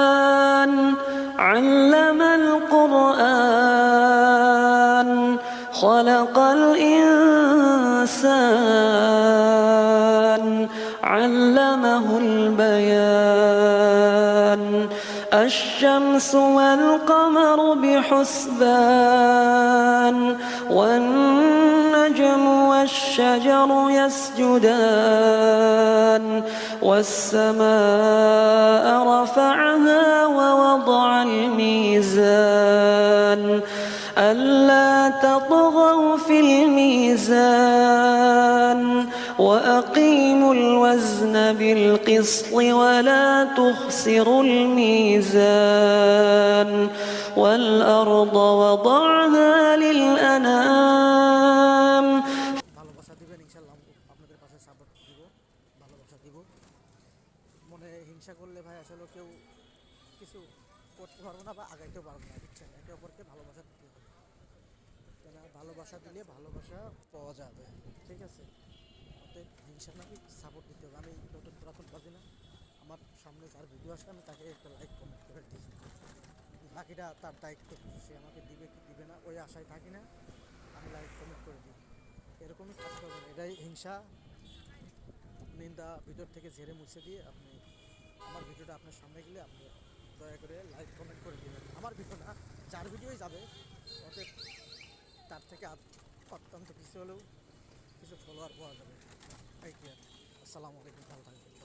الرحمن علم القرآن خلق الإنسان علمه البيان الشمس والقمر بحسبان والنجم والشجر يسجدان والسماء رفعها ووضع الميزان ألا تطغوا في الميزان وأقيموا الوزن بالقسط ولا تخسروا الميزان والأرض وضعها للأنام ভালোবাসা দিবেন ইনশাআল্লাহ আপনাদের পাশে সাপোর্ট দিব ভালোবাসা দিব মনে হিংসা করলে ভাই আসলে কেউ কিছু করতে পারবো না বা আগাইতেও পারবো না বুঝছেন একে অপরকে ভালোবাসা দিতে হবে কেন ভালোবাসা দিলে ভালোবাসা পাওয়া যাবে ঠিক আছে অতএব হিংসা নাকি সাপোর্ট দিতে হবে আমি নতুন পুরাতন পাচ্ছি না আমার সামনে যার ভিডিও আসে আমি তাকে একটা লাইক কমেন্ট করে দিই বাকিটা তার দায়িত্ব সে আমাকে দিবে কি দিবে না ওই আশায় থাকি না আমি লাইক কমেন্ট করে দিই এরকমই কাজ করবেন এটাই হিংসা নিন্দা ভিতর থেকে ঝেড়ে মুছে দিয়ে আপনি আমার ভিডিওটা আপনার সামনে গেলে আপনি দয়া করে লাইক কমেন্ট করে দেবেন আমার ভিডিও না যার ভিডিওই যাবে অতএব তার থেকে অত্যন্ত কিছু হলেও কিছু ফলোয়ার পাওয়া যাবে এই কি আসসালামু আলাইকুম ভালো থাকবেন